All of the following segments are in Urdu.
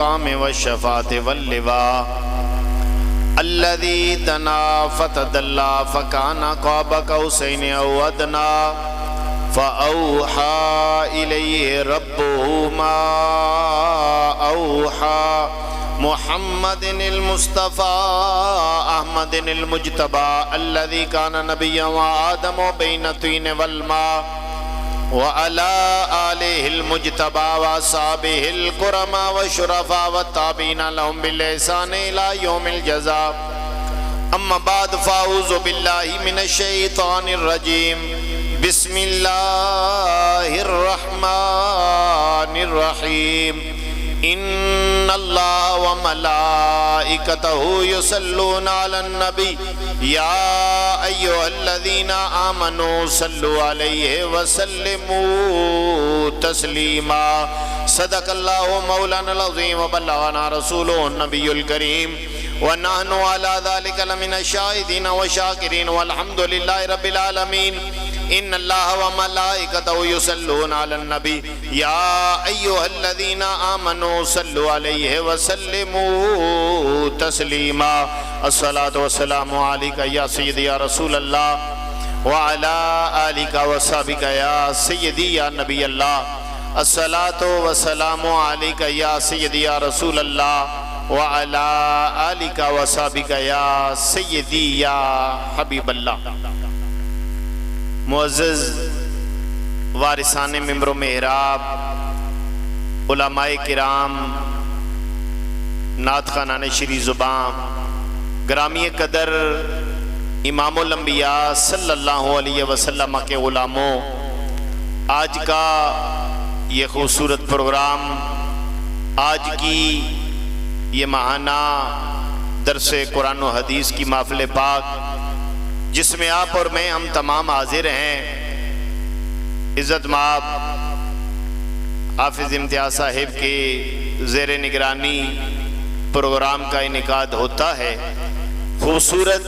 والشفاعة واللواء الذي دنا فتدلى فكان قاب قوسين أو أدنى فأوحى إليه ربه ما أوحى محمد المصطفى أحمد المجتبى الذي كان نبيا وآدم بين الطين والماء وعلى آله المجتبى وأصحابه الكرماء والشرفاء والتابعين لهم بالإحسان إلى يوم الجزاء أما بعد فأعوذ بالله من الشيطان الرجيم بسم الله الرحمن الرحيم إن الله وملائكته يصلون على النبي يا أيها الذين آمنوا صلوا عليه وسلموا تسليما صدق الله مولانا العظيم وبلغنا رسوله النبي الكريم ونحن على ذلك لمن الشاهدين والشاكرين والحمد لله رب العالمين إن الله وملائكته يصلون على النبي يا أيها الذين آمنوا صلوا عليه وسلموا تسليما الصلاة والسلام عليك يا سيدي يا رسول الله وعلى آلك وصحبك يا سيدي يا نبي الله الصلاة والسلام عليك يا سيدي يا رسول الله وعلى آلك وصحبك يا سيدي يا حبيب الله معزز وارثان ممبر و محراب علماء کرام نعت خوانان شری زبان گرامی قدر امام الانبیاء صلی اللہ علیہ وسلم کے غلاموں، آج کا یہ خوبصورت پروگرام، آج کی یہ ماہانہ درس قرآن و حدیث کی محفل پاک جس میں آپ اور میں ہم تمام حاضر ہیں، عزت مآب حافظ امتیاز صاحب کے زیر نگرانی پروگرام کا انعقاد ہوتا ہے۔ خوبصورت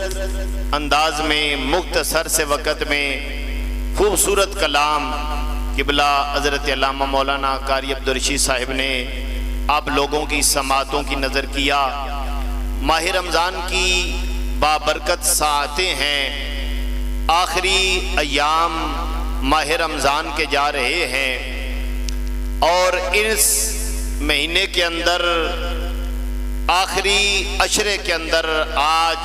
انداز میں مختصر سے وقت میں خوبصورت کلام قبلہ حضرت علامہ مولانا قاری عبدالرشید صاحب نے آپ لوگوں کی سماعتوں کی نظر کیا۔ ماہ رمضان کی بابرکت ساعتیں ہیں، آخری ایام ماہ رمضان کے جا رہے ہیں، اور اس مہینے کے اندر آخری عشرے کے اندر آج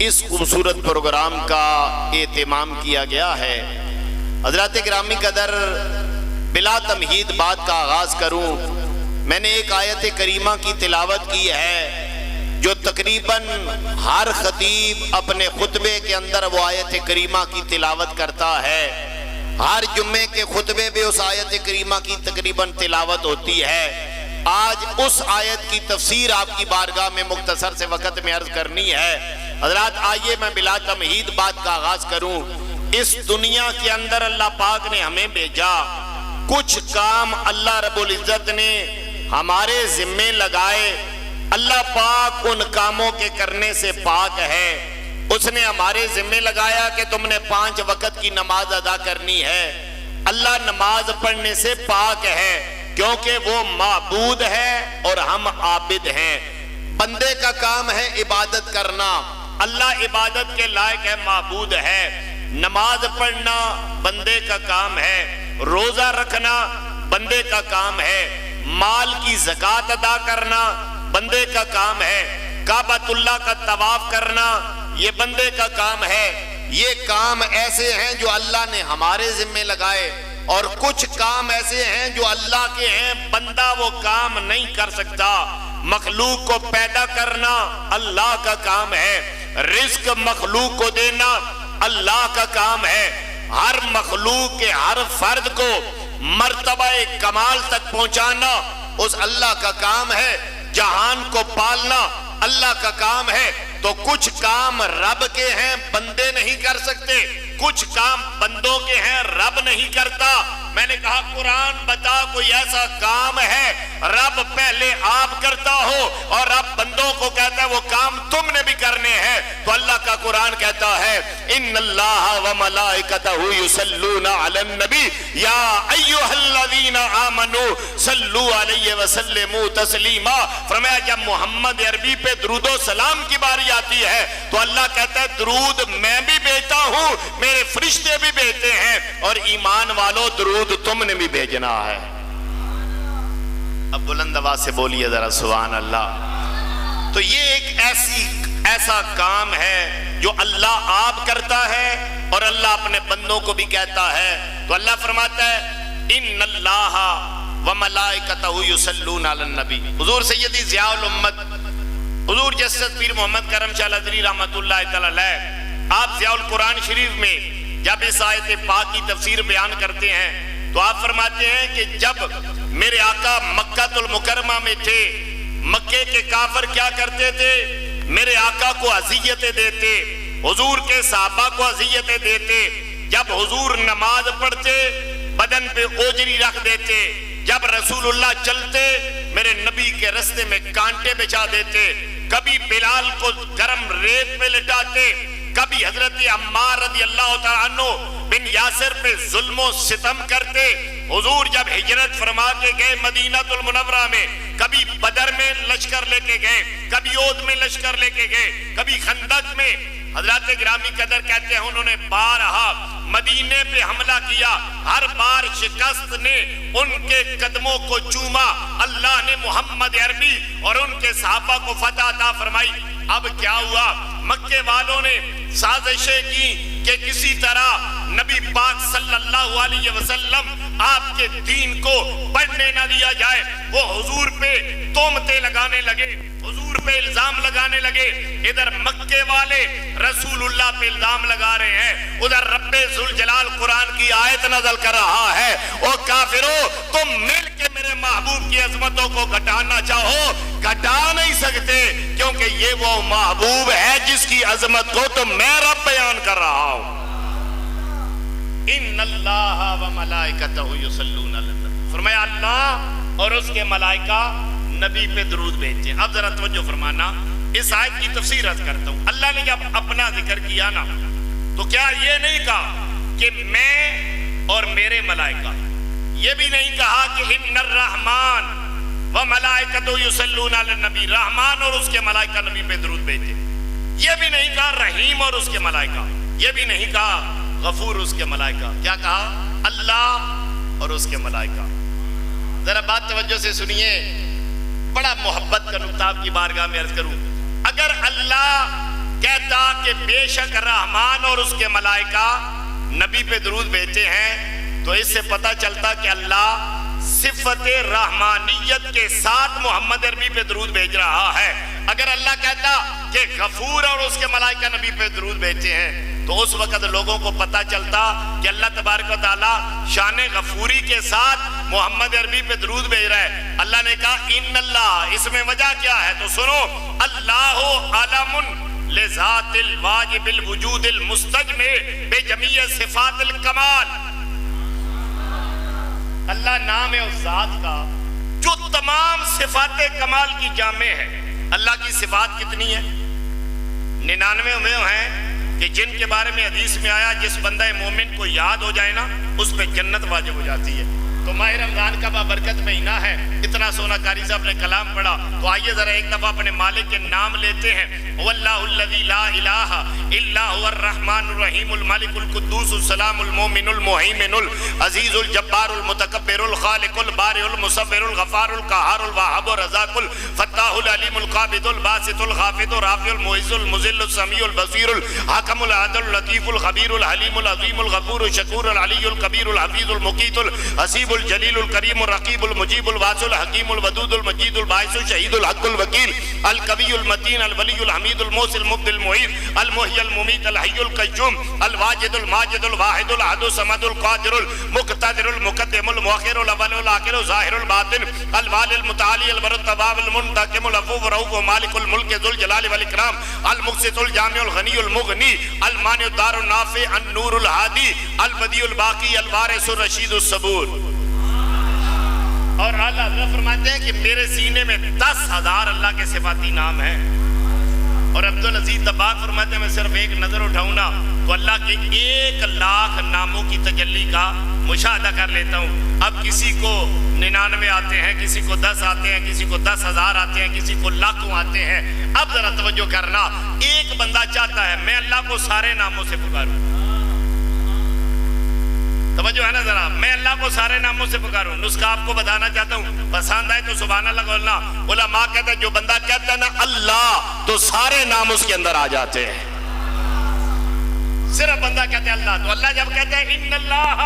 اس خوبصورت پروگرام کا اہتمام کیا گیا ہے۔ حضرات گرامی قدر بلا تمہید بات کا آغاز کروں، میں نے ایک آیت کریمہ کی تلاوت کی ہے جو تقریباً ہر خطیب اپنے خطبے کے اندر وہ آیت کریمہ کی تلاوت کرتا ہے، ہر جمعے کے خطبے میں اس آیت کریمہ کی تقریباً تلاوت ہوتی ہے۔ آج اس آیت کی تفسیر آپ کی بارگاہ میں مختصر سے وقت میں عرض کرنی ہے۔ حضرات آئیے میں بلا تمہید بات کا آغاز کروں۔ اس دنیا کے اندر اللہ پاک نے ہمیں بھیجا، کچھ کام اللہ رب العزت نے ہمارے ذمے لگائے، اللہ پاک ان کاموں کے کرنے سے پاک ہے۔ اس نے ہمارے ذمہ لگایا کہ تم نے 5 وقت کی نماز ادا کرنی ہے۔ اللہ نماز پڑھنے سے پاک ہے کیونکہ وہ معبود ہے اور ہم عابد ہیں۔ بندے کا کام ہے عبادت کرنا، اللہ عبادت کے لائق ہے، معبود ہے۔ نماز پڑھنا بندے کا کام ہے، روزہ رکھنا بندے کا کام ہے، مال کی زکوٰۃ ادا کرنا بندے کا کام ہے، کعبۃ اللہ کا طواف کرنا یہ بندے کا کام ہے۔ یہ کام ایسے ہیں جو اللہ نے ہمارے ذمہ لگائے، اور کچھ کام ایسے ہیں جو اللہ کے ہیں، بندہ وہ کام نہیں کر سکتا۔ مخلوق کو پیدا کرنا اللہ کا کام ہے، رزق مخلوق کو دینا اللہ کا کام ہے، ہر مخلوق کے ہر فرد کو مرتبہ کمال تک پہنچانا اس اللہ کا کام ہے، جہان کو پالنا اللہ کا کام ہے۔ تو کچھ کام رب کے ہیں بندے نہیں کر سکتے، کچھ کام بندوں کے ہیں رب نہیں کرتا۔ میں نے کہا قرآن بتا کوئی ایسا کام ہے رب پہلے آپ کرتا ہو اور رب بندوں کو کہتا ہے وہ کام تم نے بھی کرنے ہیں تو اللہ کا قرآن کہتا ہے ان اللہ و ملائکتہ یصلون علی النبی یا ایھا الذین آمنوا صلوا علیہ وسلموا تسلیما. فرمایا جب محمد عربی پہ درود و سلام کی باری آتی ہے تو اللہ کہتا ہے درود میں بھی بھیجتا ہوں, میرے فرشتے بھی بھیجتے ہیں, اور ایمان والو درود تم نے بھی بھیجنا ہے. اب بلند آواز سے بولیے ذرا سبحان اللہ. تو یہ ایک ایسا کام ہے جو اللہ آپ کرتا ہے اور اللہ اپنے بندوں کو بھی کہتا ہے. تو اللہ فرماتا ہے ان اللہ وملائکتہ یصلون علی النبی. حضور سیدی ضیاء الامت حضور جسد پیر محمد کرم شاہ الازہری رحمۃ اللہ تعالی علیہ, آپ ضیاء القرآن شریف میں جب اس آیت پاک کی تفسیر بیان کرتے ہیں تو آپ فرماتے ہیں کہ جب میرے آقا مکہ المکرمہ میں تھے, مکے کے کافر کیا کرتے تھے, میرے آقا کو اذیتیں دیتے, حضور کے صحابہ کو اذیتیں دیتے. جب حضور نماز پڑھتے بدن پہ اوجری رکھ دیتے, جب رسول اللہ چلتے میرے نبی کے رستے میں کانٹے بچھا دیتے, کبھی بلال کو گرم ریت پہ لٹاتے, کبھی حضرت عمار رضی اللہ تعالیٰ عنہ بن یاسر پہ ظلم و ستم کرتے. حضور جب ہجرت فرما کے گئے مدینہ المنورہ میں, کبھی بدر میں لشکر لے کے گئے, کبھی احد میں لشکر لے کے گئے, کبھی خندق میں. حضرات گرامی قدر کہتے ہیں انہوں نے بارہا مدینے پہ حملہ کیا, ہر بار شکست نے ان کے قدموں کو چوما. اللہ نے محمد عربی اور ان کے صحابہ کو فتح عطا فرمائی. اب کیا ہوا, مکے والوں نے سازشیں کی کہ کسی طرح نبی پاک صلی اللہ علیہ وسلم آپ کے دین کو بڑھنے نہ دیا جائے. وہ حضور پہ تہمتیں لگانے لگے, حضور پہ الزام لگانے لگے. ادھر مکے والے رسول اللہ پہ الزام لگا رہے ہیں, ادھر رب ذوالجلال قرآن کی آیت نازل کر رہا ہے او کافرو تم مل کے میرے محبوب کی عظمتوں کو گھٹانا چاہو, گھٹا نہیں سکتے, کیونکہ یہ وہ محبوب ہے جس کی عظمت کو تو میں رب بیان کر رہا ہوں. ان اللہ و ملائکتہ یصلون علی النبی. فرمایا اللہ اور اس کے ملائکہ نبی پہ درود بھیجتے ہیں. اب ذرا توجہ فرمانا, اس آیت کی تفسیر عرض کرتا ہوں. اللہ نے جب اپنا ذکر کیا نا تو کیا یہ نہیں کہا کہ میں اور میرے ملائکہ, یہ بھی نہیں کہا کہ ان الرحمن و ملائکتہ یصلون علی النبی, رحمان اور اس کے ملائکہ نبی پہ درود بھیجتے. یہ بھی نہیں کہا رحیم اور اس کے ملائکہ, یہ بھی نہیں کہا غفور اس کے ملائکہ. کیا کہا اللہ اور اس کے ملائکہ. ذرا بات توجہ سے سنیے, بڑا محبت کا نقطہ آپ کی بارگاہ میں عرض کروں. اگر اللہ کہتا کہ بے شک رحمان اور اس کے ملائکہ نبی پہ درود بھیجتے ہیں تو اس سے پتہ چلتا کہ اللہ صفت رحمانیت کے ساتھ محمد عربی پہ درود بھیج رہا ہے. اگر اللہ کہتا کہ غفور اور اس کے ملائکہ نبی پہ درود بھیجتے ہیں تو اس وقت لوگوں کو پتہ چلتا کہ اللہ تبارک و تعالیٰ شان غفوری کے ساتھ محمد عربی پہ درود بھیج رہا ہے. اللہ نے کہا ان اللہ, اس میں وجہ کیا ہے تو سنو, اللہ علم لذات الواجب الوجود المستجمع بجمیع صفات الکمال. اللہ نام ہے اس ذات کا جو تمام صفات کمال کی جامع ہے. اللہ کی صفات کتنی ہیں؟ 99 میں ہیں کہ جن کے بارے میں حدیث میں آیا جس بندہ مومن کو یاد ہو جائے نا اس پہ جنت واجب ہو جاتی ہے. تو ماہ رمضان کا بابرکت مہینہ ہے, اتنا سونا قاری صاحب نے کلام پڑھا, تو آئیے ذرا ایک دفعہ اپنے مالک کے نام لیتے ہیں. واللہ الذی لا الہ الا هو الرحمن الرحیم الملک القدوس السلام المؤمن المہیمن العزیز الجبار المتکبر الخالق البارئ المصور الغفار القہار الوہاب الرزاق الفتاح العلیم القابض الباسط الخافض الرافع المعز المذل السمیع البصیر الحکم العدل اللطیف الخبیر الحلیم العظیم الغفور الشکور العلی الکبیر الحفیظ المقیت الحسیب الجلیل الکریم الرقیب المجیب الواسع الحکیم الودود المجید الباعث الشہید الحق الوکیل القوی المتین الولی الحمید الموصل المبدی المعید المحیی الممیت الحی القیوم الواجد الماجد الواحد الاحد الصمد القادر المقتدر المقدم المؤخر الاول والآخر الظاہر الباطن الوالی المتعالی البر التواب المنتقم العفو الرؤوف مالک الملک ذو الجلال والاکرام المقسط الجامع الغنی المغنی المانع الدار النافع النور الہادی البدیع الباقی الوارث الرشید الصبور. اور اللہ فرماتے ہیں کہ میرے سینے میں 10,000 اللہ کے صفاتی نام ہیں. اور عبدالعزیز تباک فرماتے ہیں میں صرف ایک نظر اٹھاؤں نا تو اللہ کے 1,00,000 ناموں کی تجلی کا مشاہدہ کر لیتا ہوں. اب کسی کو 99 آتے ہیں, کسی کو 10 آتے ہیں, کسی کو 10,000 آتے ہیں, کسی کو لاکھوں آتے ہیں. اب ذرا توجہ کرنا, ایک بندہ چاہتا ہے میں اللہ کو سارے ناموں سے پکاروں. توجہ ہے نا ذرا, میں اللہ کو سارے ناموں سے پکاروں. نسخہ آپ کو بتانا چاہتا ہوں, پسند آئے تو سبحان اللہ بولنا. علماء کہتے ہیں جو بندہ کہتا ہے نا اللہ تو سارے نام اس کے اندر آ جاتے ہیں. صرف بندہ کہتے ہیں اللہ, تو اللہ جب کہتے ہیں ان اللہ,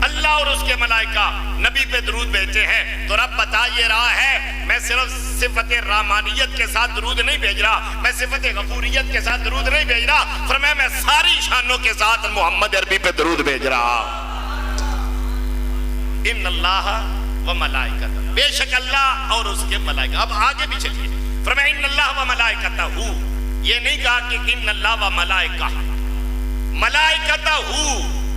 اللہ اور اس کے ملائکہ نبی پہ درود بھیجتے ہیں, تو رب بتا یہ رہا ہے میں صرف صفت رحمانیت کے ساتھ درود نہیں بھیج رہا, میں صفت غفوریت کے ساتھ درود نہیں بھیج رہا, فرمایا میں ساری شانوں کے ساتھ محمد عربی پہ درود بھیج رہا. ان اللہ و ملائکتہ, بے شک اللہ اور اس کے ملائکہ. اب آگے بھی چلیے, فرمایا ان اللہ و ملائکتہ, یہ نہیں کہا کہ ان اللہ و ملائکہ, ملائکتہ,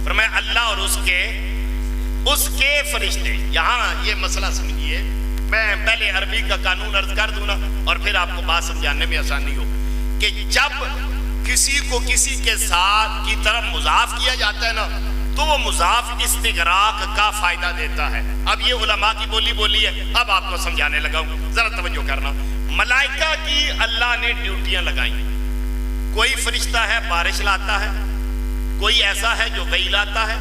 فرمایا اللہ اور اس کے فرشتے. یہاں یہ مسئلہ سمجھیے, میں پہلے عربی کا قانون عرض کر دوں نا اور پھر آپ کو بات سمجھانے میں آسانی ہو, کہ جب کسی کو کسی کے ساتھ کی طرف مضاف کیا جاتا ہے نا تو وہ مضاف استغراق کا فائدہ دیتا ہے. اب یہ علماء کی بولی ہے, اب آپ کو سمجھانے لگا ہوں, ذرا توجہ کرنا. ملائکہ کی اللہ نے ڈیوٹیاں لگائیں. کوئی فرشتہ ہے بارش لاتا ہے, کوئی ایسا ہے جو وحی لاتا ہے,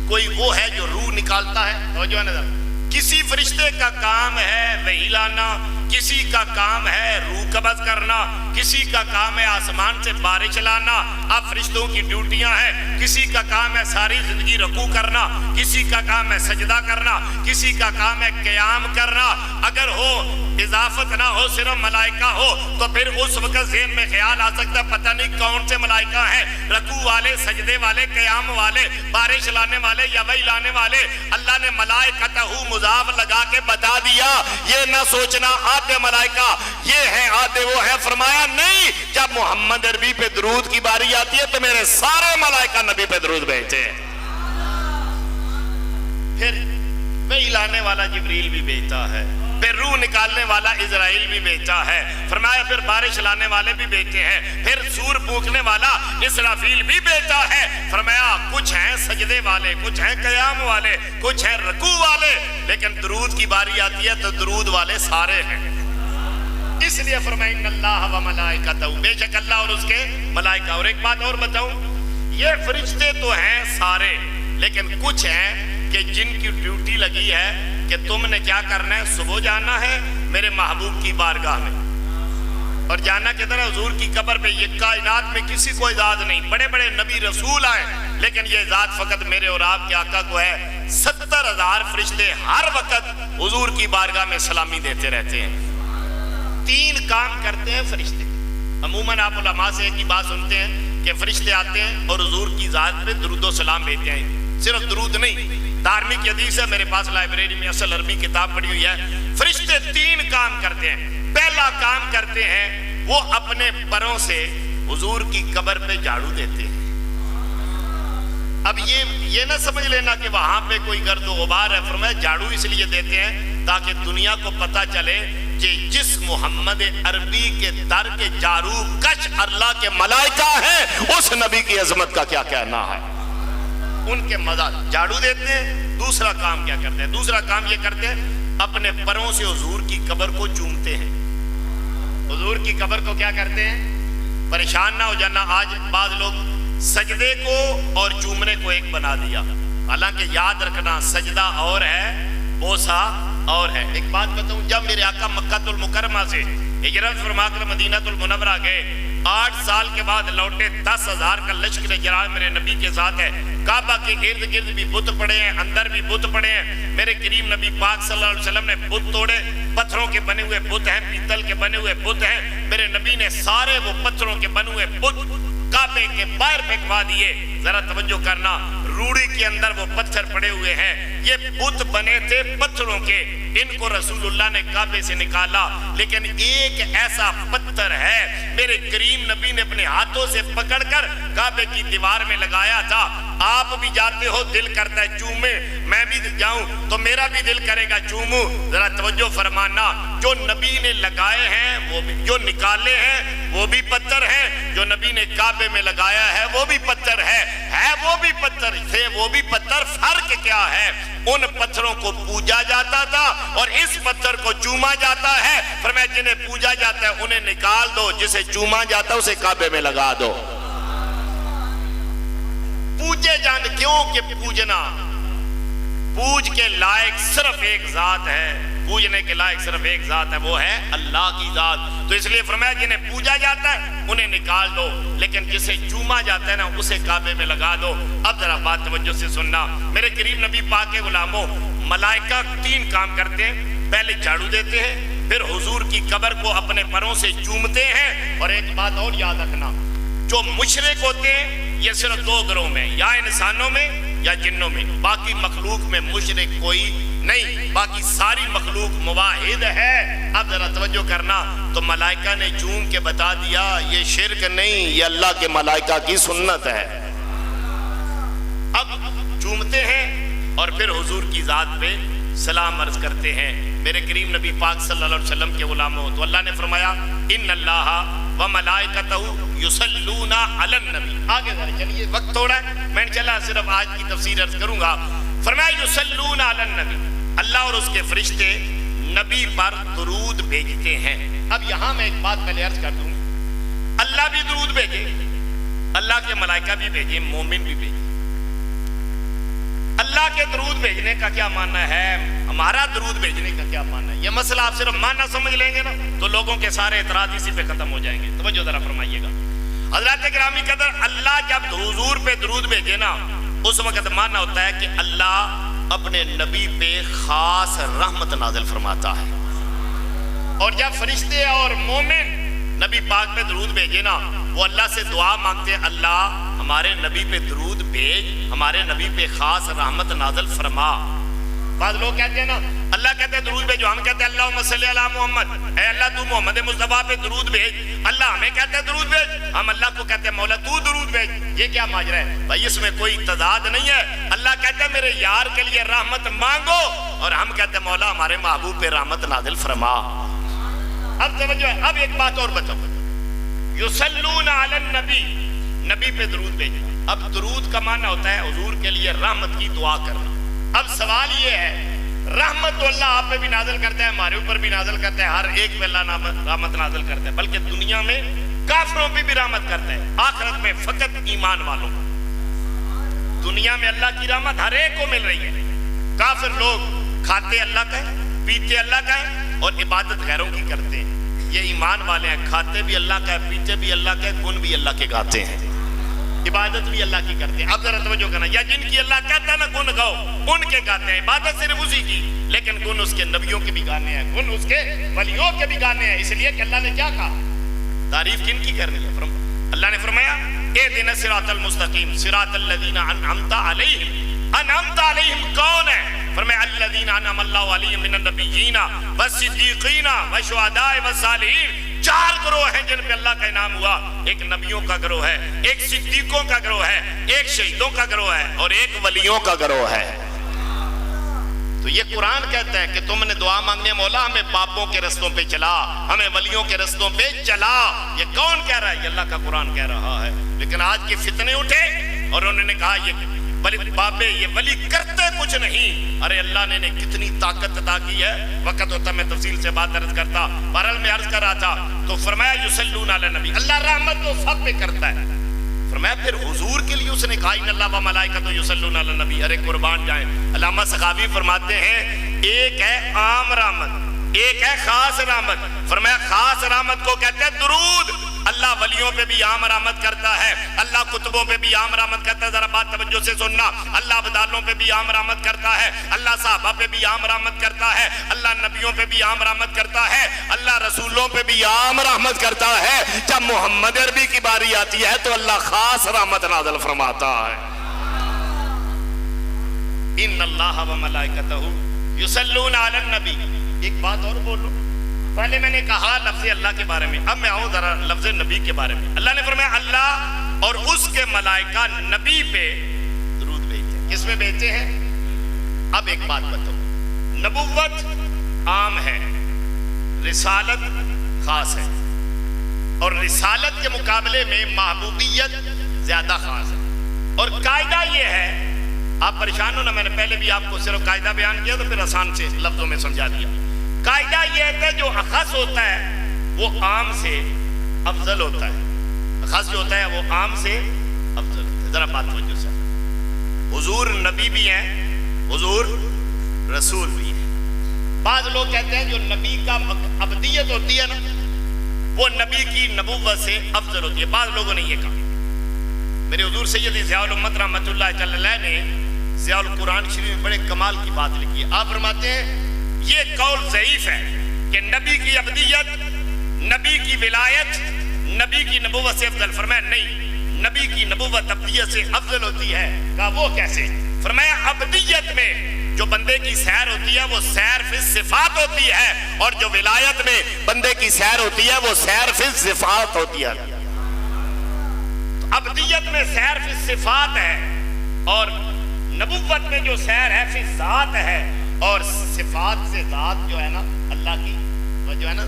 کوئی وہ ہے جو روح نکالتا ہے. توجہ ہے. کسی فرشتے کا کام ہے وحی لانا, کسی کا کام ہے روح قبض کرنا, کسی کا کام ہے آسمان سے بارش لانا. اب فرشتوں کی ڈیوٹیاں ہیں, کسی کا کام ہے ساری زندگی رکوع کرنا, کسی کا کام ہے سجدہ کرنا, کسی کا کام ہے قیام کرنا. اگر ہو اضافت نہ ہو, صرف ملائکہ ہو, تو پھر اس وقت ذہن میں خیال آ سکتا ہے پتہ نہیں کون سے ملائکہ ہیں, رکوع والے, سجدے والے, قیام والے, بارش لانے والے یا وحی لانے والے. اللہ نے ملائکتہ مضاف لگا کے بتا دیا, یہ نہ سوچنا آدھے ملائکہ یہ ہیں آدھے وہ ہیں. فرمایا نہیں, جب محمد عربی پہ درود کی باری آتی ہے تو میرے سارے ملائکہ نبی پہ درود بھیجتے ہیں. پھر وحی لانے والا جبریل بھی بھیجتا ہے, پھر روح نکالنے والا اسرائیل بھی بھیجتا ہے. فرمایا پھر بارش لانے والے بھی بھیجتے ہیں, پھر سور پھونکنے والا اسرافیل بھی بھیجتا ہے. فرمایا کچھ ہیں سجدے والے, کچھ ہیں قیام والے, کچھ ہیں رکوع والے, لیکن درود کی باری آتی ہے تو درود والے سارے ہیں. اس لیے فرمایا ان اللہ و ملائکتہ, بے شک اللہ اور اس کے ملائکہ. اور ایک بات اور بتاؤں, یہ فرشتے تو ہیں سارے, لیکن کچھ ہیں کہ جن کی ڈیوٹی لگی ہے کہ تم نے کیا کرنا ہے, صبح جانا ہے میرے محبوب کی بارگاہ میں, اور جانا کدھر ہے, حضور کی قبر پہ. یہ کائنات میں کسی کو اجازت نہیں, بڑے بڑے نبی رسول آئے, لیکن یہ اجازت فقط میرے اور آپ کے آقا کو ہے. 70,000 فرشتے ہر وقت حضور کی بارگاہ میں سلامی دیتے رہتے ہیں. 3 کام کرتے ہیں فرشتے. عموماً آپ علماء سے ایک ہی بات سنتے ہیں کہ فرشتے آتے ہیں اور حضور کی ذات پہ درود و سلام بھیجتے ہیں. صرف درود نہیں, دھارمک حدیث ہے میرے پاس لائبریری میں, اصل عربی کتاب پڑھی ہوئی ہے. فرشتے 3 کام کرتے ہیں. پہلا کام کرتے ہیں وہ اپنے پروں سے حضور کی قبر پہ جھاڑو دیتے ہیں. اب یہ نہ سمجھ لینا کہ وہاں پہ کوئی گرد و غبار ہے. فرمایا جھاڑو اس لیے دیتے ہیں تاکہ دنیا کو پتہ چلے کہ جس محمد عربی کے در کے جارو کش اللہ کے ملائکہ ہیں, اس نبی کی عظمت کا کیا کہنا ہے. ان کے مزاج جھاڑو دیتے ہیں. دوسرا کام کیا کرتے ہیں, دوسرا کام یہ کرتے ہیں اپنے پروں سے حضور کی قبر کو چومتے ہیں. حضور کی قبر کو کیا کرتے ہیں, پریشان نہ ہو جانا, آج بعض لوگ سجدے کو اور چومنے کو ایک بنا دیا. حالانکہ یاد رکھنا سجدہ اور ہے, بوسہ اور ہے. ایک بات بتاؤں, جب میرے آقا مکہ المکرمہ سے ہجرت فرما کر مدینہ المنورہ گئے, 8 سال کے بعد لوٹے, 10,000 کا لشکر جرار میرے نبی کے ساتھ ہے. کعبہ کے ارد گرد بھی بت پڑے ہیں, اندر بھی بت پڑے ہیں. میرے کریم نبی پاک صلی اللہ علیہ وسلم نے بت توڑے, پتھروں کے بنے ہوئے بت ہیں, پیتل کے بنے ہوئے بت ہیں. میرے نبی نے سارے وہ پتھروں کے بنے ہوئے بت کعبے کے باہر پھینکوا دیے. ذرا توجہ کرنا, روڑی کے اندر وہ پتھر پڑے ہوئے ہیں. یہ بت بنے تھے پتھروں کے, ان کو رسول اللہ نے کعبے سے نکالا. لیکن ایک ایسا پتھر ہے میرے کریم نبی نے اپنے ہاتھوں سے پکڑ کر کعبے کی دیوار میں لگایا تھا. آپ بھی جاتے ہو, دل کرتا ہے چومے, میں بھی جاؤں تو میرا بھی دل کرے گا چوموں. ذرا توجہ فرمانا, جو نبی نے لگائے ہیں وہ بھی, جو نکالے ہیں وہ بھی پتھر ہیں, جو نبی نے کعبے میں لگایا ہے وہ بھی پتھر ہے وہ بھی پتھر تھے, وہ بھی پتھر. فرق کیا ہے؟ ان پتھروں کو پوجا جاتا تھا اور اس پتھر کو چوما جاتا ہے. فرمایا جنہیں پوجا جاتا ہے انہیں نکال دو, جسے چوما جاتا ہے اسے کعبے میں لگا دو. پوجے جان کیوں کہ پوجنا, پوج کے لائق صرف ایک ذات ہے, پوجنے کے لائق صرف ایک ذات ہے, وہ ہے اللہ کی ذات. تو اس لیے فرمایا جنہیں پوجا جاتا ہے انہیں نکال دو, لیکن جسے چوما جاتا ہے نا اسے کعبے میں لگا دو. اب ذرا بات توجہ سے سننا میرے کریم نبی پاک کے غلاموں. ملائکہ 3 کام کرتے ہیں, پہلے جھاڑو دیتے ہیں, پھر حضور کی قبر کو اپنے پروں سے چومتے ہیں. اور ایک بات اور یاد رکھنا, جو مشرک ہوتے ہیں یہ صرف 2 گروہ میں, یا انسانوں میں یا جنوں میں, باقی مخلوق میں مشرک کوئی نہیں, باقی ساری مخلوق موحد ہے. اب ذرا توجہ کرنا, تو ملائکہ نے چوم کے بتا دیا یہ شرک نہیں, یہ اللہ کے ملائکہ کی سنت ہے. اب چومتے ہیں اور پھر حضور کی ذات پہ سلام عرض کرتے ہیں. میرے کریم نبی پاک صلی اللہ علیہ وسلم کے غلاموں, تو اللہ نے فرمایا ان اللہ وملائکتہ یصلون علی النبی. آگے ذرا چلیے, وقت تھوڑا ہے, میں انشاءاللہ صرف آج کی تفسیر عرض کروں گا. فرمایا یصلون علی النبی, اللہ اور اس کے فرشتے نبی پر درود بھیجتے ہیں. اب یہاں میں ایک بات پہلے عرض کر دوں, اللہ بھی درود بھیجے, اللہ کے ملائکہ بھی بھیجے, مومن بھی بھیجے. اللہ کے درود بھیجنے کا کیا معنی ہے, ہمارا درود بھیجنے کا کیا معنی ہے, یہ مسئلہ آپ صرف معنی سمجھ لیں گے نا تو لوگوں کے سارے اعتراض اسی پہ ختم ہو جائیں گے. توجہ ذرا فرمائیے گا. حضرات گرامی قدر, اللہ جب حضور پہ درود بھیجے نا اس وقت معنی ہوتا ہے کہ اللہ اپنے نبی پہ خاص رحمت نازل فرماتا ہے. اور جب فرشتے اور مومن نبی پاک پہ درود بھیجے نا وہ اللہ سے دعا مانگتے ہیں, اللہ ہمارے نبی پہ درود بھیج, ہمارے نبی پہ خاص رحمت نازل فرما. بعض لوگ کہتے ہیں نا اللہ کہتے ہیں درود بھیجو, ہم کہتے ہیں اللہم صلی علی محمد, اے اللہ تو محمد مصطفیٰ پہ درود بھیج. اللہ ہمیں کہتے ہیں درود بھیج, ہم اللہ کو کہتے ہیں مولا تو درود بھیج. یہ کیا ماجرا ہے بھائی, اس میں کوئی تضاد نہیں ہے. اللہ کہتے ہیں میرے یار کے لیے رحمت مانگو, اور ہم کہتے ہیں مولا ہمارے محبوب پہ رحمت نازل فرما. اب توجہ ہے, اب ایک بات اور بتاؤ, یصلون علی النبی, نبی پہ درود بھیجنا. اب درود کا معنی ہوتا ہے حضور کے لیے رحمت کی دعا کرنا. اب سوال یہ ہے, رحمت تو اللہ آپ پہ بھی نازل کرتا ہے, ہمارے اوپر بھی نازل کرتا ہے, ہر ایک پہ اللہ رحمت نازل کرتا ہے, بلکہ دنیا میں کافروں پہ بھی رحمت کرتا ہے, آخرت میں فقط ایمان والوں. دنیا میں اللہ کی رحمت ہر ایک کو مل رہی ہے. کافر لوگ کھاتے اللہ کا ہے, پیتے اللہ کا ہے اور عبادت غیروں کی کرتے ہیں. یہ ایمان والے ہیں, کھاتے بھی اللہ کا ہے, پیتے بھی اللہ کا ہے, گن بھی اللہ کے گاتے ہیں, عبادت بھی اللہ کی کرتے ہیں. اب ذرا توجہ کرنا, یا جن کی اللہ کہتا ہے نا گن گاؤ, ان کے گاتے ہیں, عبادت صرف اسی کی, لیکن گن اس کے نبیوں کے بھی گانے ہیں, گن اس کے ولیوں کے بھی گانے ہیں. اس لیے کہ اللہ نے کیا کہا, تعریف کن کی کرنی ہے. اللہ نے فرمایا اہدنا الصراط المستقیم صراط الذین انعمت علیہم. انعمت علیہم کون ہے؟ فرمایا الذین انعم اللہ علیہم من النبیین والصدیقین والشہداء والصالحین. 4 گروہ ہیں جن پہ اللہ کا انعام ہوا. ایک نبیوں کا گروہ ہے, ایک صدیقوں کا گروہ ہے, ایک شہیدوں کا گروہ ہے, اور ایک ولیوں کا گروہ ہے. تو یہ قرآن کہتا ہے کہ تم نے دعا مانگنے مولا ہمیں پاپوں کے رستوں پہ چلا, ہمیں ولیوں کے رستوں پہ چلا. یہ کون کہہ رہا ہے؟ یہ اللہ کا قرآن کہہ رہا ہے. لیکن آج کے فتنے اٹھے اور انہوں نے کہا یہ ولی بابے, یہ ولی کرتے کچھ نہیں. ارے اللہ نے انہیں کتنی طاقت عطا کی ہے, وقت ہوتا میں تفصیل سے بات عرض کرتا. بہرحال میں عرض کر رہا تھا, تو فرمایا یصلون علی النبی, اللہ رحمت تو سب پہ کرتا ہے. فرمایا پھر حضور کے لیے اس نے کہا ان اللہ و ملائکتہ یصلون علی النبی. ارے قربان جائیں, علامہ سخاوی فرماتے ہیں ایک ہے عام رحمت, ایک ہے خاص رحمت. فرمایا خاص رحمت کو کہتے ہیں درود. اللہ ولیوں پہ بھی عام رحمت کرتا ہے, اللہ کتبوں پہ بھی عام رحمت کرتا ہے. ذرا بات توجہ سے سننا, اللہ عبدالوں پہ بھی عام رحمت کرتا ہے, اللہ صحابہ پہ بھی عام رحمت کرتا ہے, اللہ نبیوں پہ بھی عام رحمت کرتا ہے, اللہ رسولوں پہ بھی عام رحمت کرتا ہے. جب محمد عربی کی باری آتی ہے تو اللہ خاص رحمت نازل فرماتا ہے. ان اللہ و ملائکتہ یصلون علی النبی. ایک بات اور بولوں, پہلے میں نے کہا لفظ اللہ کے بارے میں, اب میں آؤں ذرا لفظ نبی کے بارے میں. اللہ نے فرمایا اللہ اور اس کے ملائکہ نبی پہ درود بھیجتے ہیں. کس پہ بھیجتے ہیں؟ اب ایک بات بتاؤ، نبوت عام ہے، رسالت خاص ہے، اور رسالت کے مقابلے میں محبوبیت زیادہ خاص ہے۔ اور قاعدہ یہ ہے، آپ پریشان ہو نا، میں نے پہلے بھی آپ کو صرف قاعدہ بیان کیا تو پھر آسان سے لفظوں میں سمجھا دیا۔ قاعدہ یہ ہے کہ جو اخص ہوتا ہے وہ عام سے افضل ہوتا ہے، اخص جو ہوتا ہے وہ عام سے افضل ہوتا ہے۔ ذرا بات توجہ سے، حضور نبی بھی ہیں، حضور رسول بھی ہیں۔ بعض لوگ کہتے ہیں جو نبی کا ابدیت ہوتی ہے نا وہ نبی کی نبوت سے افضل ہوتی ہے، بعض لوگوں نے یہ کہا۔ میرے حضور سیدی ضیاء الامت رحمۃ اللہ تعالی علیہ نے ضیاء القرآن شریف میں بڑے کمال کی بات لکھی ہے۔ آپ فرماتے ہیں یہ قول ضعیف ہے کہ نبی کی ابدیت، نبی کی ولایت نبی کی نبوت سے افضل۔ فرمایا نہیں، نبی کی نبوت ابدیت سے افضل ہوتی ہے۔ کہا وہ کیسے؟ فرمایا ابدیت میں جو بندے کی سیر ہوتی ہے وہ سیر فی صفات ہوتی ہے، اور جو ولایت میں بندے کی سیر ہوتی ہے وہ سیر فی صفات ہوتی ہے۔ ابدیت میں سیر فی صفات ہے، اور نبوت میں جو سیر ہے فی ذات ہے، اور صفات سے ذات جو ہے نا اللہ کی جو ہے نا،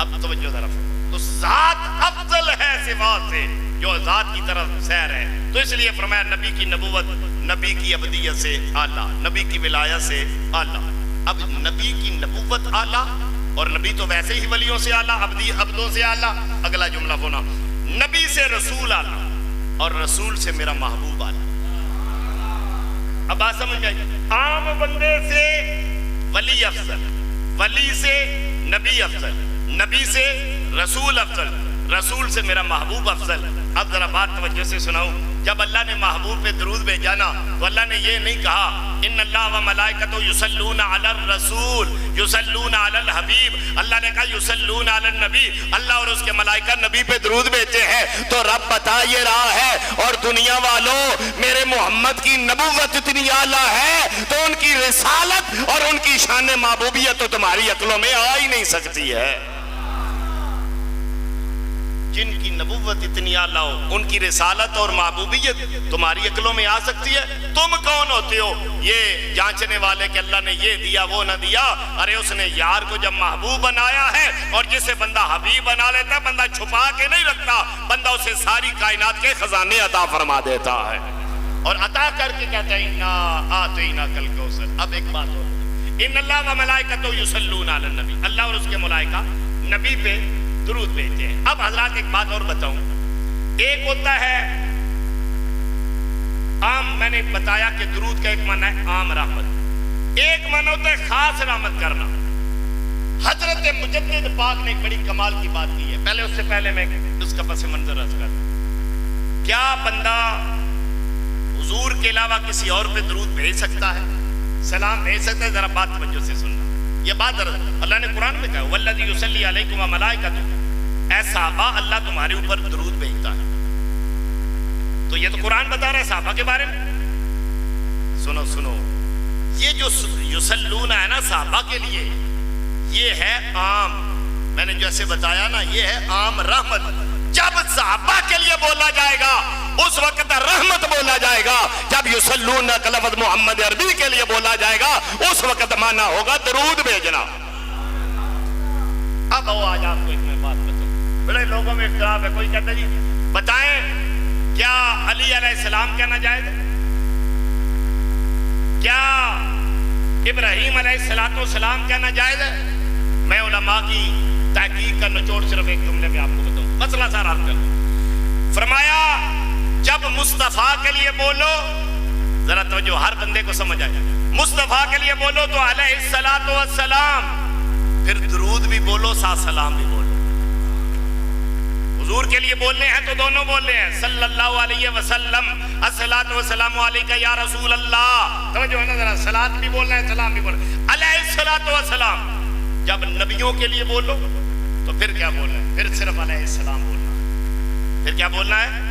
اب توجہ ذرا، تو ذات افضل ہے صفات سے، جو ذات کی طرف سیر ہے۔ تو اس لیے فرمایا نبی کی نبوت نبی کی ابدیت سے اعلیٰ، نبی کی ولایت سے اعلیٰ۔ اب نبی کی نبوت اعلیٰ، اور نبی تو ویسے ہی ولیوں سے اعلیٰ، عبدوں سے اعلیٰ۔ اگلا جملہ ہونا، نبی سے رسول اعلیٰ، اور رسول سے میرا محبوب اعلیٰ۔ اب بات سمجھ میں آئی؟ عام بندے سے ولی افضل، ولی سے نبی افضل، نبی سے رسول افضل، رسول سے میرا محبوب افضل۔ اب ذرا بات توجہ سے سناؤں، جب اللہ نے محبوب پہ درود بھیجا نا تو اللہ نے یہ نہیں کہا ان اللہ و ملائکتہ یصلون علی الرسول یصلون علی الحبیب، اللہ نے کہا یصلون علی النبی، اللہ اور اس کے ملائکہ نبی پہ درود بھیجتے ہیں۔ تو رب بتا یہ رہا ہے، اور دنیا والوں میرے محمد کی نبوت اتنی اعلیٰ ہے تو ان کی رسالت اور ان کی شان محبوبیت تو تمہاری عقلوں میں آ ہی نہیں سکتی ہے۔ جن کی نبوت اتنی اعلیٰ ہو ان کی رسالت اور محبوبیت تمہاری عقلوں میں آ سکتی ہے؟ تم کون ہوتے ہو یہ جانچنے والے کہ اللہ نے یہ دیا وہ نہ دیا؟ ارے اس نے یار کو جب محبوب بنایا ہے، اور جسے بندہ حبیب بنا لیتا ہے بندہ چھپا کے نہیں رکھتا، بندہ اسے ساری کائنات کے خزانے عطا فرما دیتا ہے، اور عطا کر کے کہتا ہے انا اعطیناک الکوثر۔ اب ایک بات ہو، ان اللہ و ملائکتہ یصلون علی النبی، اللہ اور اس کے ملائکہ نبی پہ درود بھیجتے ہیں۔ اب حضرات ایک بات اور بتاؤں، ایک ہوتا ہے عام، میں نے بتایا کہ درود کا ایک معنی ہے عام رحمت، ایک معنی ہوتا ہے خاص رحمت کرنا۔ حضرت مجدد پاک نے ایک بڑی کمال کی بات کی ہے، پہلے اس سے پہلے میں اس کا پس منظر عرض کرتا ہوں۔ کیا بندہ حضور کے علاوہ کسی اور پہ درود بھیج سکتا ہے، سلام بھیج سکتا ہے؟ ذرا بات توجہ سے سننا، یہ بات اللہ نے قرآن میں کہا والذی یصلی علیکم وملائکتہ، اے صحابہ اللہ تمہارے اوپر درود بھیجتا ہے۔ تو یہ تو قرآن بتا رہا ہے صحابہ کے بارے میں۔ سنو سنو، یہ جو یصلون ہے نا صحابہ کے لیے، یہ ہے عام، میں نے جیسے بتایا نا یہ ہے عام رحمت۔ جب صحابہ کے لیے بولا جائے گا اس وقت رحمت بولا جائے گا، جب یصلون کا لفظ محمد عربی کے لیے بولا جائے گا اس وقت معنی ہوگا درود بھیجنا۔ اب وہ آج آپ کو ایک میں بات بتاؤں، بڑے لوگوں میں اختلاف ہے، کوئی کہتا ہے جی بتائیں کیا علی علیہ السلام کہنا جائز ہے، کیا ابراہیم علیہ السلام کہنا جائز ہے؟ میں علماء کی تحقیق کا نچوڑ صرف ایک جملے میں آپ کو بتاؤں، مسئلہ سارا حل کر دوں۔ فرمایا جب مصطفیٰ کے لیے بولو، ذرا توجہ ہر بندے کو سمجھ آئے، مصطفیٰ کے لیے بولو تو علیہ الصلوۃ والسلام، پھر درود بھی بولو ساتھ سلام بھی بولو۔ حضور کے لیے بولنے ہیں تو دونوں بولنے ہیں، صلی اللہ علیہ وسلم الصلاۃ والسلام علیک یا رسول اللہ، توجہ ہے نا ذرا، صلاۃ بھی بولنا ہے سلام بھی بولنا ہے، علیہ الصلوۃ والسلام۔ جب نبیوں کے لیے بولو تو پھر کیا بولنا ہے؟ پھر صرف علیہ السلام بولنا ہے۔ پھر کیا بولنا ہے؟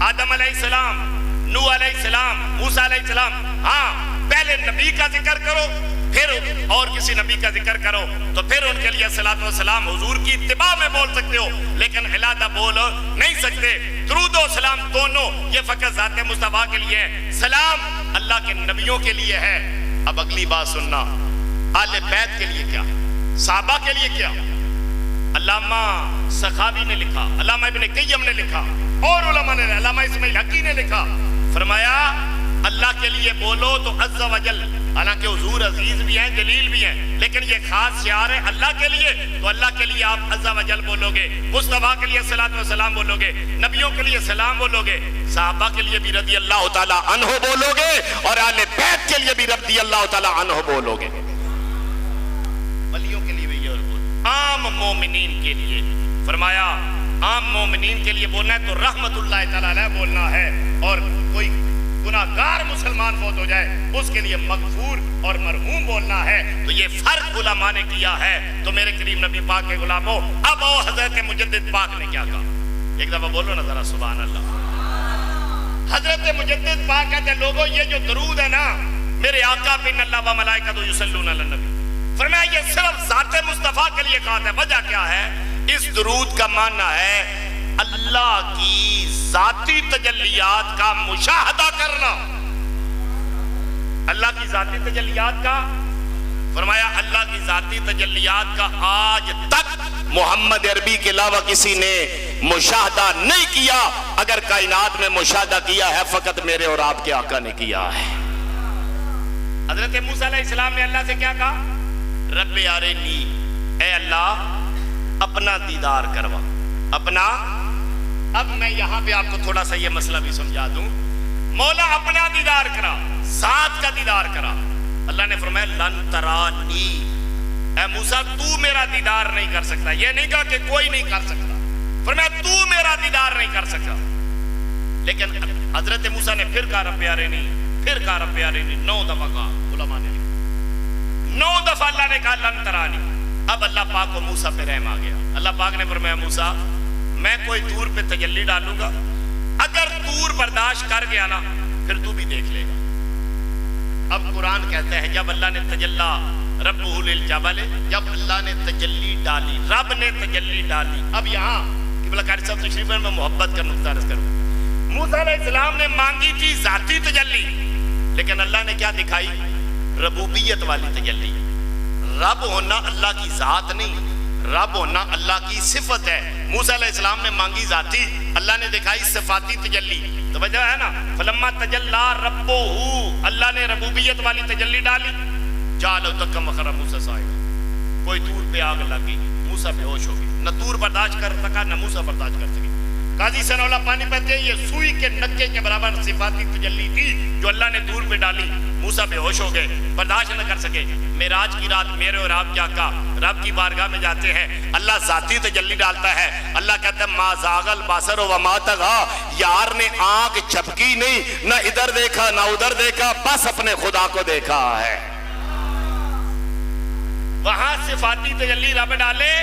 آدم علیہ السلام، نوح علیہ السلام، موسیٰ علیہ السلام۔ ہاں پہلے نبی کا ذکر کرو، پھر اور کسی نبی کا ذکر کرو تو پھر ان کے لیے الصلاۃ والسلام حضور کی اتباع میں بول سکتے ہو، لیکن علیحدہ بول نہیں سکتے۔ درود و سلام دونوں یہ فقط ذات مصطفیٰ کے لیے ہے، سلام اللہ کے نبیوں کے لیے ہے۔ اب اگلی بات سننا، آل بیت کے لیے کیا، صحابہ کے لیے کیا؟ علامہ سخاوی نے لکھا، علامہ ابن قیم نے لکھا، اور علماء نے، علامہ اسماعیل حقی نے لکھا، فرمایا اللہ کے لیے بولو تو عز و جل، حالانکہ حضور عزیز بھی ہیں، جلیل بھی ہیں، لیکن یہ خاص شعار ہے اللہ کے لیے، تو اللہ کے لیے آپ عز و جل بولو گے، مصطفیٰ کے لیے صلاۃ و سلام بولو گے، نبیوں کے لیے سلام بولو گے، صحابہ کے لیے بھی رضی اللہ تعالیٰ عنہ بولو گے، اور آل بیت کے لیے بھی رضی اللہ تعالیٰ عنہ بولو گے، ولیوں کے لیے بھی یہ بولو، عام مومنین کے لیے فرمایا عام مومنین کے لیے بولنا ہے تو رحمت اللہ تعالیٰ علیہ بولنا ہے، اور کوئی گناہگار مسلمان فوت ہو جائے اس کے لیے مغفور اور مرحوم بولنا ہے، تو یہ فرق علماء نے کیا ہے۔ تو میرے کریم نبی پاک کے غلاموں، اب وہ حضرت مجدد پاک نے کیا کہا، ایک دفعہ بولو نا ذرا سبحان اللہ۔ حضرت مجدد پاک کہتے ہیں لوگوں یہ جو درود ہے نا میرے آقا پہ ان اللہ و ملائکۃ یصلون علی النبی، فرمایا یہ صرف ذات مصطفیٰ کے لیے کہا ہے۔ وجہ کیا ہے؟ اس درود کا معنی ہے اللہ کی ذاتی تجلیات کا مشاہدہ کرنا، اللہ کی ذاتی تجلیات کا، فرمایا اللہ کی ذاتی تجلیات کا آج تک محمد عربی کے علاوہ کسی نے مشاہدہ نہیں کیا، اگر کائنات میں مشاہدہ کیا ہے فقط میرے اور آپ کے آقا نے کیا ہے۔ حضرت موسیٰ علیہ السلام نے اللہ سے کیا کہا؟ رب ارنی، اے اللہ اپنا دیدار کروا، اپنا۔ اب میں یہاں پہ آپ کو تھوڑا سا یہ مسئلہ بھی سمجھا دوں، مولا اپنا دیدار کرا، ذات کا دیدار کرا۔ اللہ نے فرمایا لن ترانی، اے موسیٰ تو میرا دیدار نہیں کر سکتا، یہ نہیں کہا کہ کوئی نہیں کر سکتا، فرمایا تو میرا دیدار نہیں کر سکتا۔ لیکن حضرت موسیٰ نے پھر کہا رب ارنی، پھر کہا رب ارنی، 9 دفعہ کہا، علماء نے 9 دفعہ اللہ نے کہا لن ترانی۔ اب اللہ پاک کو موسیٰ پہ رحم آ گیا، اللہ پاک نے فرمایا موسیٰ میں کوئی طور پہ تجلی ڈالوں گا، اگر طور برداشت کر گیا نا پھر تو بھی دیکھ لے گا۔ اب قرآن کہتا ہے جب اللہ نے تجلی ربہ للجبل، جب اللہ نے تجلی ڈالی، رب نے تجلی ڈالی۔ اب یہاں قبلہ قاری صاحب تشریف میں محبت کا نقطہ عرض کروں، موسیٰ علیہ السلام نے مانگی تھی ذاتی تجلی، لیکن اللہ نے کیا دکھائی؟ ربوبیت والی تجلی۔ رب ہونا اللہ کی ذات نہیں، رب ہونا اللہ کی صفت ہے۔ موسیٰ علیہ السلام نے مانگی ذاتی، اللہ نے دکھائی صفاتی تجلی۔ تو وجہ ہے نا فلما تجلی ربہ، اللہ نے ربوبیت والی تجلی ڈالی، جعلہ دکا وخر موسیٰ صاعقا، کوئی طور پہ آگ لگی، موسیٰ بے ہوش ہو گئی، نہ طور برداشت کر سکا نہ موسیٰ برداشت کر سکی۔ قاضی ثناء اللہ پانی پہتے ہیں یہ سوئی کے نکے کے برابر صفاتی تجلی تھی جو اللہ نے طور پہ ڈالی، موسیٰ بے ہوش ہو گئے، برداشت نہ کر سکے۔ معراج کی رات میرے اور آپ کیا کہا؟ رب کی بارگاہ میں جاتے ہیں، اللہ ذاتی تجلی ڈالتا ہے، اللہ کہتا ہے ما زاغ البصر وما طغیٰ، یار نے آنکھ جھپکی نہیں، نہ ادھر دیکھا نہ ادھر دیکھا، بس اپنے خدا کو دیکھا ہے۔ وہاں صفاتی تجلی رب ڈالے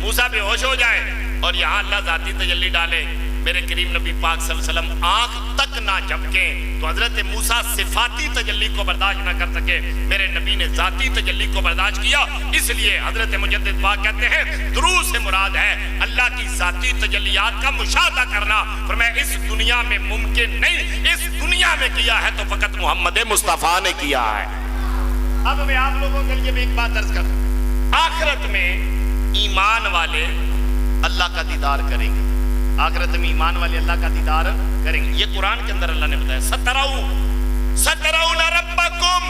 موسیٰ بے ہوش ہو جائے، اور یہاں اللہ ذاتی تجلی ڈالے، میرے کریم نبی پاک صلی اللہ علیہ وسلم آنکھ تک نہ جھپکیں۔ تو حضرت موسیٰ صفاتی تجلی کو برداشت نہ کر سکے، میرے نبی نے ذاتی تجلی کو برداشت کیا، اس لیے حضرت مجدد پاک کہتے ہیں درود سے مراد ہے اللہ کی ذاتی تجلیات کا مشاہدہ کرنا۔ فرمایا اس دنیا میں ممکن نہیں، اس دنیا میں کیا ہے تو فقط محمد مصطفیٰ نے کیا ہے۔ اب میں آپ لوگوں کے لیے بھی ایک بات عرض کروں، آخرت میں ایمان والے اللہ کا دیدار کریں گے، آخرت میں ایمان والے اللہ کا دیدار کریں گے۔ یہ قرآن کے اندر اللہ نے بتایا سترون ربکم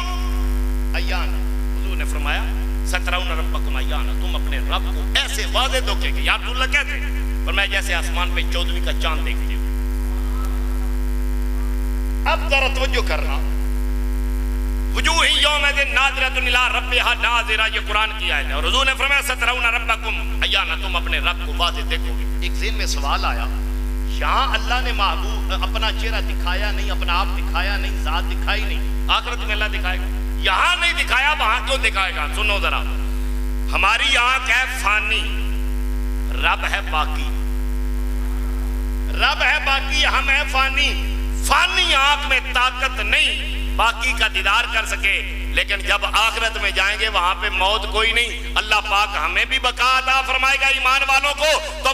ایانا، حضور نے فرمایا سترون ربکم ایانا، تم اپنے رب کو ایسے واضح دھوکے گے، یا تو اللہ کہتے ہیں فرمایا جیسے آسمان پہ 14ویں کا چاند دیکھتے ہو۔ اب ذرا توجہ کرنا، وجوہ یومئذ ناظرۃ الی ربہا ناظرہ، یہ قرآن کی آیت ہے، اور حضور نے فرمایا سترون ربکم ایانا، تم اپنے رب کو واضح دیکھو گے۔ ایک ذہن میں سوال آیا، یہاں اللہ نے محبوب اپنا چہرہ دکھایا نہیں، اپنا آپ دکھایا نہیں، ذات دکھائی نہیں، آخرت میں اللہ دکھائے گا، یہاں نہیں دکھایا وہاں کیوں دکھائے گا؟ سنو ذرا، ہماری آنکھ ہے فانی، رب ہے باقی، رب ہے باقی، ہم ہے فانی۔ فانی آنکھ میں طاقت نہیں باقی کا دیدار کر سکے، لیکن جب آخرت میں جائیں گے وہاں پہ موت کوئی نہیں، اللہ پاک ہمیں بھی بقا عطا فرمائے گا ایمان والوں کو۔ تو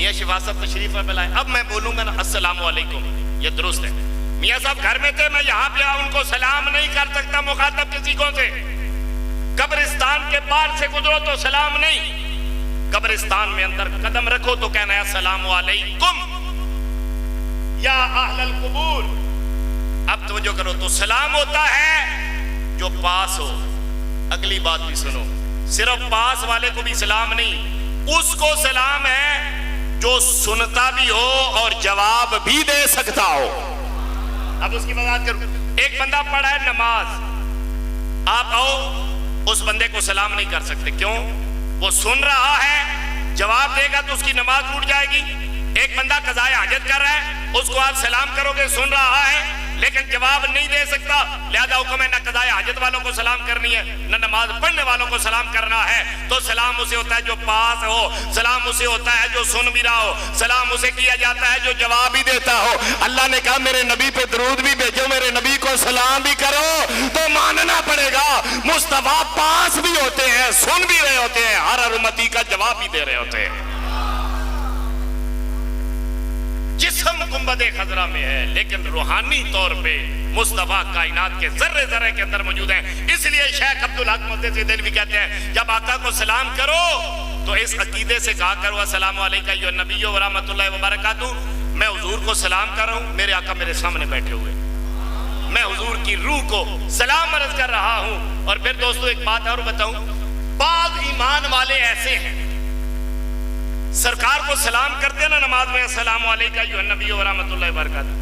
میاں شفا صاحب تشریف میں لائے. اب میں بولوں گا نا السلام علیکم, یہ درست ہے. میاں صاحب گھر میں تھے, میں یہاں پہ ان کو سلام نہیں کر سکتا مخاطب کسی کو سے. قبرستان کے پار سے گزرو تو سلام نہیں, قبرستان میں اندر قدم رکھو تو کہنا ہے السلام علیکم یا اہل القبور. اب توجہ کرو, تو سلام ہوتا ہے جو پاس ہو. اگلی بات بھی سنو, صرف پاس والے کو بھی سلام نہیں, اس کو سلام ہے جو سنتا بھی ہو اور جواب بھی دے سکتا ہو. اب اس کی وضاحت کروں. ایک بندہ پڑھا ہے نماز, آپ آؤ, اس بندے کو سلام نہیں کر سکتے. کیوں؟ وہ سن رہا ہے, جواب دے گا تو اس کی نماز ٹوٹ جائے گی. ایک بندہ قضائے حاجت کر رہا ہے, اس کو آپ سلام کرو گے, سن رہا ہے لیکن جواب نہیں دے سکتا, لہذا حکم ہے نہ قضائے حاجت والوں کو سلام کرنی ہے نہ نماز پڑھنے والوں کو سلام کرنا ہے. تو سلام اسے ہوتا ہے جو پاس ہو, سلام اسے ہوتا ہے جو سن بھی رہا ہو, سلام اسے کیا جاتا ہے جو جواب بھی دیتا ہو. اللہ نے کہا میرے نبی پہ درود بھی بھیجو, میرے نبی کو سلام بھی کرو, تو ماننا پڑے گا مصطفیٰ پاس بھی ہوتے ہیں, سن بھی رہے ہوتے ہیں, ہر امتی کا جواب بھی دے رہے ہوتے ہیں. جسم گنبد خضرا میں ہے لیکن روحانی طور پہ مصطفیٰ کائنات کے ذرے ذرے کے اندر موجود ہیں. اس لیے شیخ عبدالحق محدث دہلوی کہتے ہیں جب آقا کو سلام کرو تو اس عقیدے سے کہا کرو السلام علیکم ایھا النبی و رحمۃ اللہ وبرکاتہ. میں حضور کو سلام کر رہا ہوں, میرے آقا میرے سامنے بیٹھے ہوئے, میں حضور کی روح کو سلام عرض کر رہا ہوں. اور پھر دوستو ایک بات اور بتاؤں, بعض ایمان والے ایسے ہیں سرکار کو سلام کرتے ہیں نا نماز میں, السلام علیکم ایھا النبی و رحمۃ اللہ وبرکاتہ,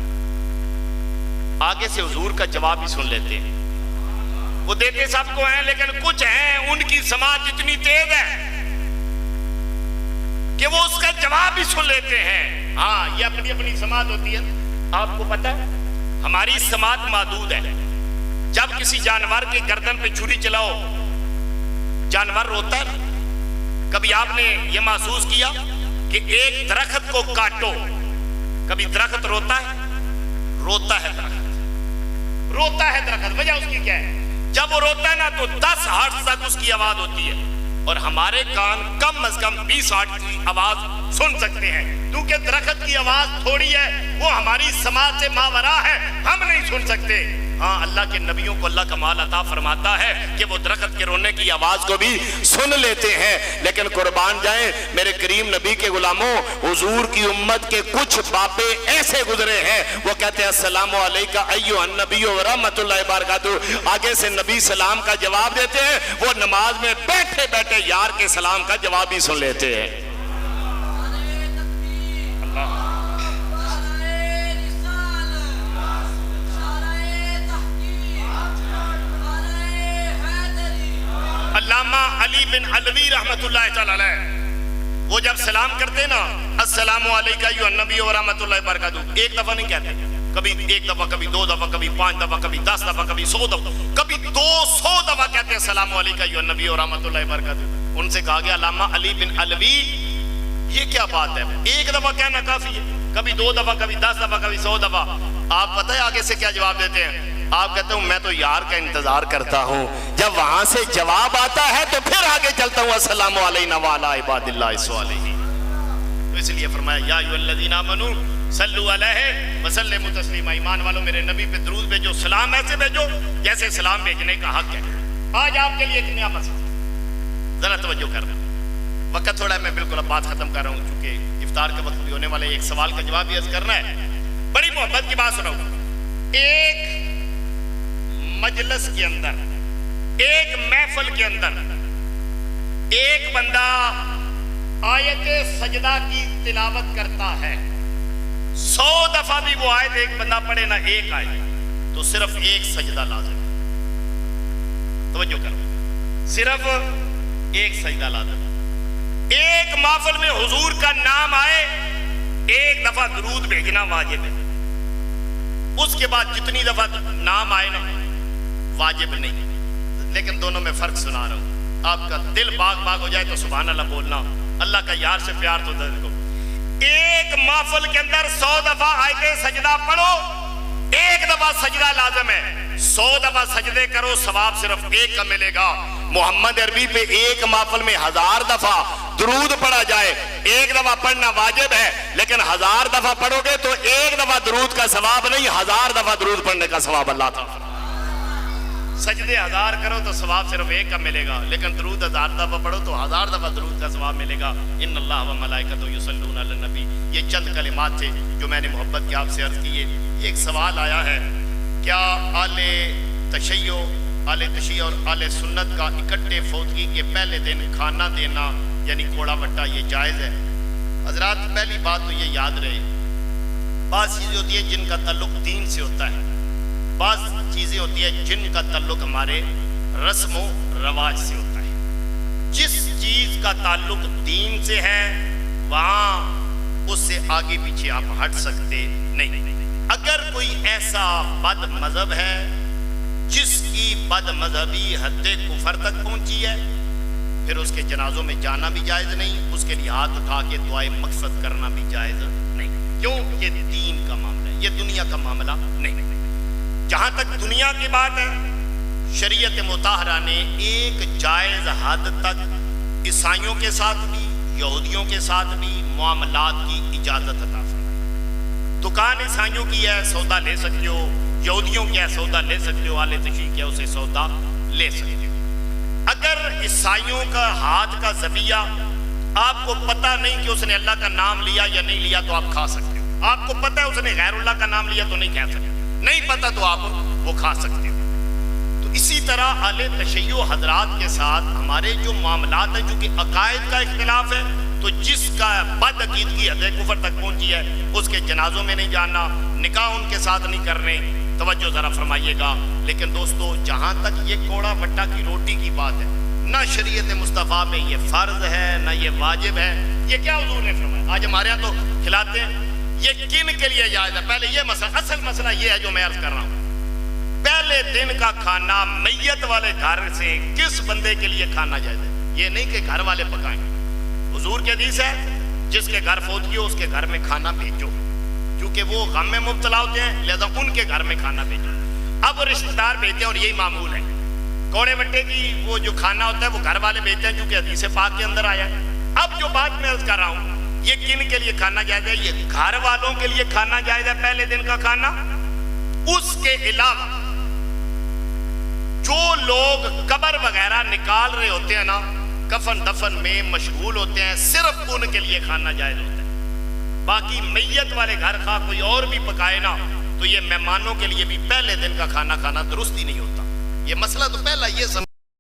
آگے سے حضور کا جواب بھی سن لیتے ہیں. وہ دیتے سب کو ہیں لیکن کچھ ہیں ان کی سماعت اتنی تیز ہے کہ وہ اس کا جواب بھی سن لیتے ہیں. ہاں, یہ اپنی اپنی سماعت ہوتی ہے. آپ کو پتہ ہے ہماری سماعت محدود ہے. جب کسی جانور کے گردن پہ چھری چلاؤ, جانور روتا ہے. کبھی آپ نے یہ محسوس کیا کہ ایک درخت کو کاٹو, کبھی درخت روتا ہے؟ روتا ہے درخت, روتا ہے درخت. وجہ اس کی کیا ہے؟ جب وہ روتا ہے نا تو 10 ہرٹز تک اس کی آواز ہوتی ہے, اور ہمارے کان کم از کم 20 ہرٹز کی آواز سن سکتے ہیں. کیونکہ درخت کی آواز تھوڑی ہے, وہ ہماری سماعت سے ماورا ہے, ہم نہیں سن سکتے. ہاں, اللہ کے نبیوں کو اللہ کمال عطا فرماتا ہے کہ وہ درخت کے رونے کی آواز کو بھی سن لیتے ہیں. لیکن قربان جائیں میرے کریم نبی کے غلاموں, حضور کی امت کے کچھ باپے ایسے گزرے ہیں, وہ کہتے ہیں السلام علیکم ایھا النبی و رحمۃ اللہ وبرکاتہ, آگے سے نبی سلام کا جواب دیتے ہیں, وہ نماز میں بیٹھے بیٹھے یار کے سلام کا جواب بھی سن لیتے ہیں. علامہ علی بن علوی رحمت اللہ تعالی علیہ, وہ جب سلام کرتے نا السلام علیکم ایھا النبی و رحمۃ اللہ وبرکاتہ, ایک دفعہ نہیں کہتے, کبھی ایک دفعہ, کبھی 2 دفعہ, کبھی 5 دفعہ, کبھی 10 دفعہ, کبھی 100 دفعہ, کبھی 200 دفعہ کہتے ہیں السلام علیکم ایھا النبی و رحمۃ اللہ وبرکاتہ. ان سے کہا گیا علامہ علی بن علوی یہ کیا بات ہے, ایک دفعہ کہنا کافی ہے, کبھی 2 دفعہ, کبھی 10 دفعہ, کبھی 100 دفعہ. آپ پتہ ہے آگے سے کیا جواب دیتے ہیں؟ آپ کہتے ہوں میں تو یار کا انتظار کرتا ہوں, جب وہاں سے جواب آتا ہے تو پھر آگے چلتا ہوں السلام علینا وعلی عباد اللہ الصالحین. تو اس لیے فرمایا یا ایھا الذین آمنوا صلوا علیہ وسلموا تسلیما, ایمان والوں میرے نبی پہ درود بھیجو, سلام ایسے بھیجو جیسے سلام بھیجنے کا حق ہے. آج آپ کے لیے اتنے آپس ذرا توجہ کرنا, وقت تھوڑا ہے, میں بالکل اب بات ختم کر رہا ہوں چونکہ افطار کے وقت بھی ہونے والے, ایک سوال کا جواب بھی عرض کرنا ہے. بڑی محبت کی بات سناؤں, ایک مجلس کے اندر, ایک محفل کے اندر ایک بندہ آیت سجدہ کی تلاوت کرتا ہے, 100 دفعہ بھی وہ آیت ایک بندہ پڑھے نا ایک آیت, تو صرف ایک سجدہ لازم. توجہ کرو, صرف ایک سجدہ لازم. ایک محفل میں حضور کا نام آئے, ایک دفعہ درود بھیجنا واجب ہے. اس کے بعد جتنی دفعہ نام آئے نا واجب نہیں. لیکن دونوں میں فرق سنا رہا ہوں, آپ کا دل باغ باغ ہو جائے تو سبحان اللہ بولنا, اللہ کا یار سے پیار تو دیکھو. ایک محفل کے اندر 100 دفعہ آیت سجدہ پڑھو, ایک دفعہ سجدہ لازم ہے، 100 دفعہ سجدے کرو ثواب صرف ایک کا ملے گا۔ محمد عربی پہ ایک محفل میں 1000 دفعہ درود پڑھا جائے، ایک دفعہ پڑھنا واجب ہے، لیکن 1000 دفعہ پڑھو گے تو ایک دفعہ درود کا ثواب نہیں، 1000 دفعہ درود پڑھنے کا ثواب اللہ تعالیٰ۔ سجدے 1000 کرو تو ثواب صرف ایک کا ملے گا، لیکن درود 1000 دفعہ پڑھو تو 1000 دفعہ درود کا ثواب ملے گا۔ ان اللہ و ملائکتہ یصلون علی النبی، یہ چند کلمات تھے جو میں نے محبت کی آپ سے عرض کیے۔ ایک سوال آیا ہے، کیا آل تشیع اور آل سنت کا اکٹھے فوتگی کے پہلے دن کھانا دینا یعنی کوڑا وٹا یہ جائز ہے؟ حضرات پہلی بات تو یہ یاد رہے، بعض چیزیں ہوتی ہیں جن کا تعلق دین سے ہوتا ہے، بعض چیزیں ہوتی ہیں جن کا تعلق ہمارے رسم و رواج سے ہوتا ہے۔ جس چیز کا تعلق دین سے ہے وہاں اس سے آگے پیچھے آپ ہٹ سکتے نہیں۔ اگر کوئی ایسا بد مذہب ہے جس کی بد مذہبی حد کفر تک پہنچی ہے، پھر اس کے جنازوں میں جانا بھی جائز نہیں، اس کے لیے ہاتھ اٹھا کے دعائے مغفرت کرنا بھی جائز نہیں۔ کیوں؟ یہ دین کا معاملہ ہے، یہ دنیا کا معاملہ نہیں۔ جہاں تک دنیا کی بات ہے، شریعت مطہرہ نے ایک جائز حد تک عیسائیوں کے ساتھ بھی یہودیوں کے ساتھ بھی معاملات کی اجازت عطا فرمائی۔ دکان عیسائیوں کی ہے، سودا لے سکتے ہو، یہودیوں کی ہے، سودا لے سکتے ہو، آل تشیع کی ہے، اسے سودا لے سکتے ہو۔ اگر عیسائیوں کا ہاتھ کا ذبیحہ آپ کو پتہ نہیں کہ اس نے اللہ کا نام لیا یا نہیں لیا تو آپ کھا سکتے ہو۔ آپ کو پتہ ہے اس نے غیر اللہ کا نام لیا تو نہیں کھا سکتے، نہیں پتہ تو آپ وہ کھا سکتے ہو۔ تو اسی طرح آل تشیع حضرات کے ساتھ ہمارے جو معاملات ہیں، چونکہ عقائد کا اختلاف ہے، تو جس کا بد عقیدگی حد کفر تک پہنچی ہے اس کے جنازوں میں نہیں جانا، نکاح ان کے ساتھ نہیں کرنے، توجہ ذرا فرمائیے گا۔ لیکن دوستو جہاں تک یہ کوڑا وٹا کی روٹی کی بات ہے، نہ شریعت مصطفیٰ میں یہ فرض ہے نہ یہ واجب ہے، یہ کیا حضور نے فرمایا؟ آج ہمارے یہاں تو کھلاتے ہیں، یہ کن کے لیے جائز ہے؟ پہلے یہ مسئلہ، اصل مسئلہ یہ ہے جو میں عرض کر رہا ہوں، پہلے دن کا کھانا میت والے گھر سے کس بندے کے لیے کھانا جائز ہے؟ یہ نہیں کہ گھر والے پکائیں۔ حضور کے حدیث ہے جس کے گھر فوت کیو اس کے گھر میں کھانا بھیجو، کیونکہ وہ غم میں مبتلا ہوتے ہیں، لہذا ان کے گھر میں کھانا بھیجو۔ اب رشتہ دار بھیجتے ہیں اور یہی معمول ہے، کوڑے وٹے کی وہ جو کھانا ہوتا ہے وہ گھر والے بھیجتے ہیں کیونکہ حدیث پاک کے اندر آیا ہے۔ اب جو بات میں عرض کر رہا ہوں، یہ کن کے لیے کھانا جائز ہے؟ یہ گھر والوں کے لیے کھانا جائز ہے پہلے دن کا کھانا۔ اس کے علاوہ جو لوگ قبر وغیرہ نکال رہے ہوتے ہیں نا، کفن دفن میں مشغول ہوتے ہیں، صرف ان کے لیے کھانا جائز ہوتا ہے۔ باقی میت والے گھر کا کوئی اور بھی پکائے نا تو یہ مہمانوں کے لیے بھی پہلے دن کا کھانا کھانا درست ہی نہیں ہوتا۔ یہ مسئلہ تو پہلا یہ